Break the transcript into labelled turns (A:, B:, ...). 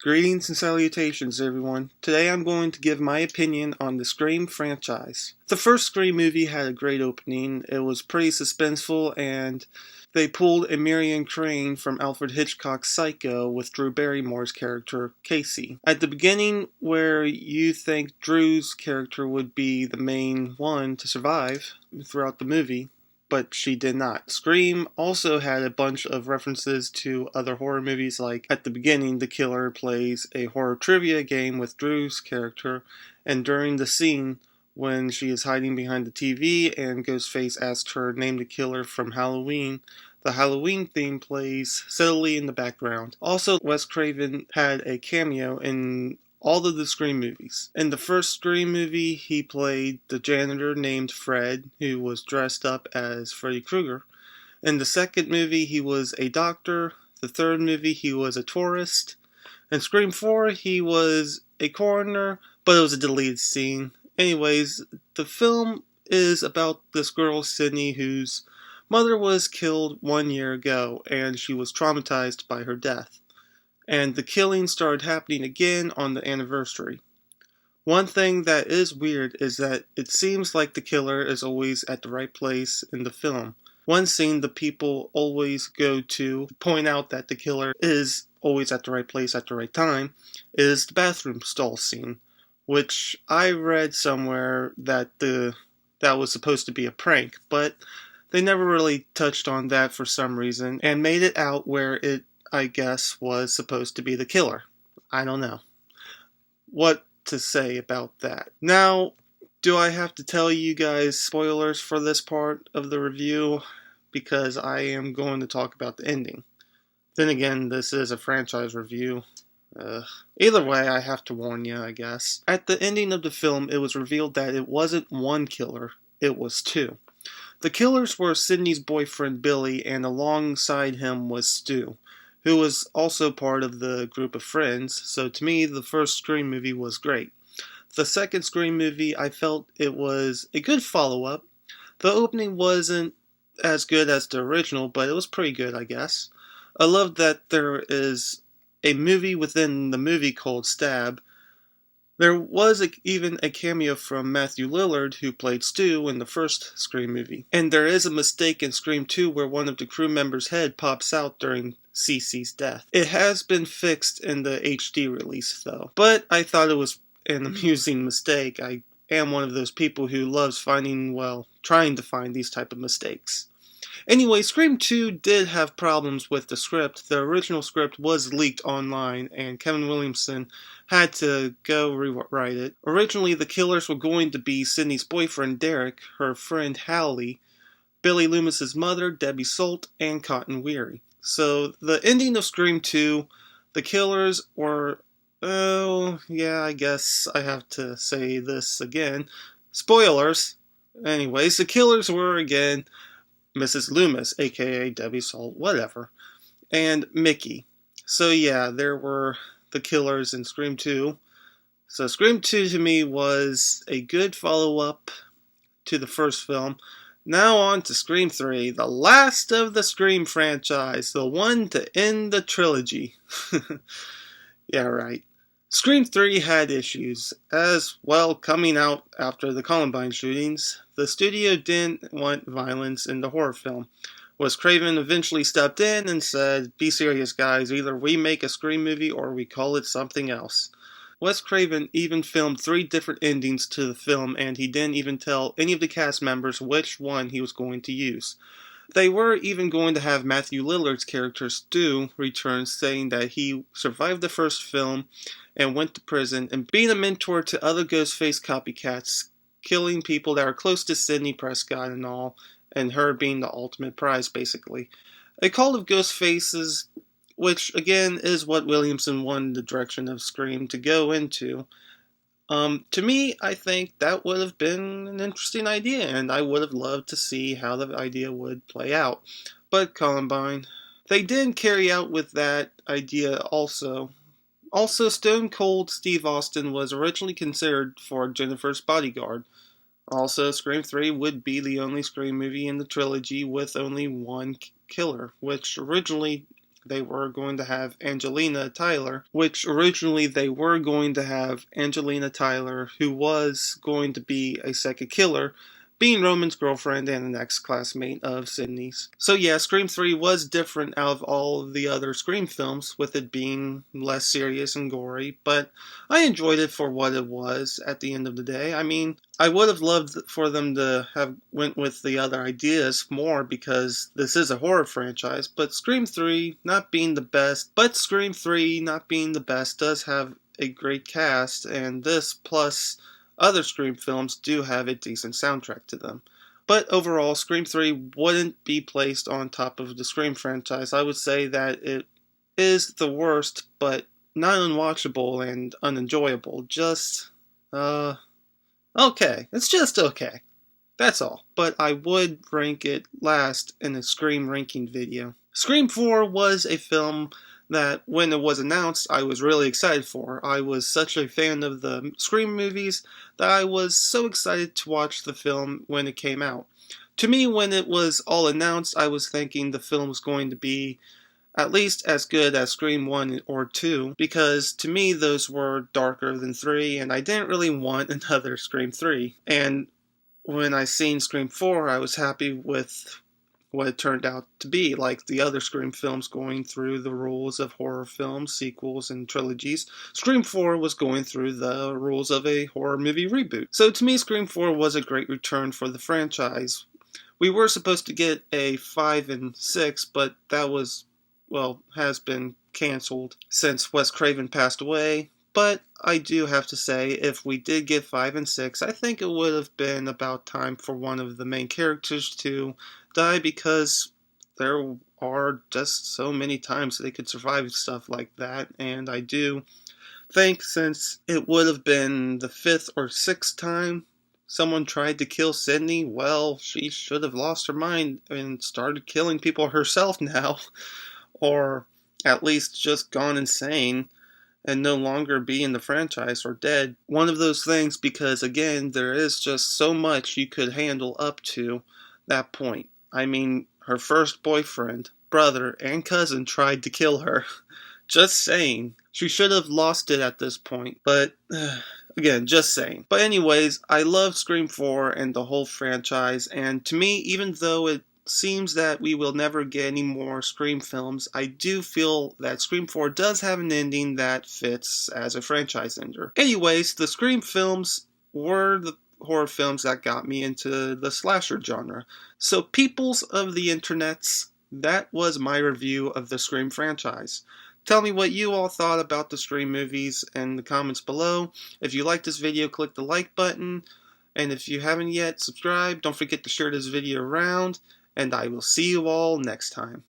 A: Greetings and salutations, everyone. Today I'm going to give my opinion on the Scream franchise. The first Scream movie had a great opening. It was pretty suspenseful, and they pulled a Marion Crane from Alfred Hitchcock's Psycho with Drew Barrymore's character, Casey. At the beginning, where you think Drew's character would be the main one to survive throughout the movie, but she did not. Scream also had a bunch of references to other horror movies, like at the beginning, the killer plays a horror trivia game with Drew's character, and during the scene, when she is hiding behind the TV and Ghostface asks her name the killer from Halloween, the Halloween theme plays subtly in the background. Also, Wes Craven had a cameo in all of the Scream movies. In the first Scream movie, he played the janitor named Fred, who was dressed up as Freddy Krueger. In the second movie, he was a doctor. The third movie, he was a tourist. In Scream 4, he was a coroner, but it was a deleted scene. Anyways, the film is about this girl, Sydney, whose mother was killed 1 year ago, and she was traumatized by her death. And the killing started happening again on the anniversary. One thing that is weird is that it seems like the killer is always at the right place in the film. One scene the people always go to point out that the killer is always at the right place at the right time is the bathroom stall scene, which I read somewhere that that was supposed to be a prank, but they never really touched on that for some reason and made it out where it, I guess, was supposed to be the killer. I don't know what to say about that. Now, do I have to tell you guys spoilers for this part of the review? Because I am going to talk about the ending. Then again, this is a franchise review. Either way, I have to warn you, I guess. At the ending of the film, it was revealed that it wasn't one killer, it was two. The killers were Sydney's boyfriend Billy, and alongside him was Stu, who was also part of the group of friends, so to me, the first Scream movie was great. The second Scream movie, I felt it was a good follow-up. The opening wasn't as good as the original, but it was pretty good, I guess. I love that there is a movie within the movie called Stab. There was even a cameo from Matthew Lillard, who played Stu in the first Scream movie. And there is a mistake in Scream 2 where one of the crew members' head pops out during Cece's death. It has been fixed in the HD release, though. But I thought it was an amusing mistake. I am one of those people who loves trying to find these type of mistakes. Anyway, Scream 2 did have problems with the script. The original script was leaked online, and Kevin Williamson had to go rewrite it. Originally, the killers were going to be Sydney's boyfriend, Derek, her friend, Hallie, Billy Loomis's mother, Debbie Salt, and Cotton Weary. So, the ending of Scream 2, the killers were... Oh, yeah, I guess I have to say this again. Spoilers! Anyways, the killers were, again, Mrs. Loomis, aka Debbie Salt, whatever, and Mickey. So yeah, there were the killers in Scream 2. So Scream 2 to me was a good follow-up to the first film. Now on to Scream 3, the last of the Scream franchise, the one to end the trilogy. Yeah, right. Scream 3 had issues, as well coming out after the Columbine shootings. The studio didn't want violence in the horror film. Wes Craven eventually stepped in and said, "Be serious, guys, either we make a Scream movie or we call it something else." Wes Craven even filmed 3 different endings to the film, and he didn't even tell any of the cast members which one he was going to use. They were even going to have Matthew Lillard's character Stu return, saying that he survived the first film and went to prison, and being a mentor to other Ghostface copycats, killing people that are close to Sidney Prescott and all, and her being the ultimate prize, basically. A call of Ghostfaces, which again is what Williamson wanted the direction of Scream to go into. To me, I think that would have been an interesting idea, and I would have loved to see how the idea would play out. But Columbine, they did carry out with that idea also. Also, Stone Cold Steve Austin was originally considered for Jennifer's bodyguard. Also, Scream 3 would be the only Scream movie in the trilogy with only one killer, which originally they were going to have Angelina Tyler, which originally they were going to have Angelina Tyler, who was going to be a second killer, being Roman's girlfriend and an ex-classmate of Sydney's. So yeah, Scream 3 was different out of all of the other Scream films, with it being less serious and gory, but I enjoyed it for what it was at the end of the day. I mean, I would have loved for them to have went with the other ideas more, because this is a horror franchise, but Scream 3 not being the best, does have a great cast, and this plus other Scream films do have a decent soundtrack to them. But overall, Scream 3 wouldn't be placed on top of the Scream franchise. I would say that it is the worst, but not unwatchable and unenjoyable. Just, okay. It's just okay. That's all. But I would rank it last in a Scream ranking video. Scream 4 was a film that, when it was announced, I was really excited for. I was such a fan of the Scream movies that I was so excited to watch the film when it came out. To me, when it was all announced, I was thinking the film was going to be at least as good as Scream 1 or 2, because to me those were darker than 3, and I didn't really want another Scream 3. And when I seen Scream 4, I was happy with what it turned out to be, like the other Scream films going through the rules of horror films, sequels, and trilogies. Scream 4 was going through the rules of a horror movie reboot. So to me, Scream 4 was a great return for the franchise. We were supposed to get a 5 and 6, but that was, well, has been canceled since Wes Craven passed away. But I do have to say, if we did get 5 and 6, I think it would have been about time for one of the main characters to die, because there are just so many times they could survive stuff like that, and I do think, since it would have been the 5th or 6th time someone tried to kill Sydney, well, she should have lost her mind and started killing people herself now, or at least just gone insane and no longer be in the franchise or dead. One of those things, because again, there is just so much you could handle up to that point. I mean, her first boyfriend, brother, and cousin tried to kill her. Just saying. She should have lost it at this point, but again, just saying. But anyways, I love Scream 4 and the whole franchise, and to me, even though it seems that we will never get any more Scream films, I do feel that Scream 4 does have an ending that fits as a franchise ender. Anyways, the Scream films were the horror films that got me into the slasher genre. So peoples of the internets, that was my review of the Scream franchise. Tell me what you all thought about the Scream movies in the comments below. If you liked this video, click the like button. And if you haven't yet subscribed, don't forget to share this video around. And I will see you all next time.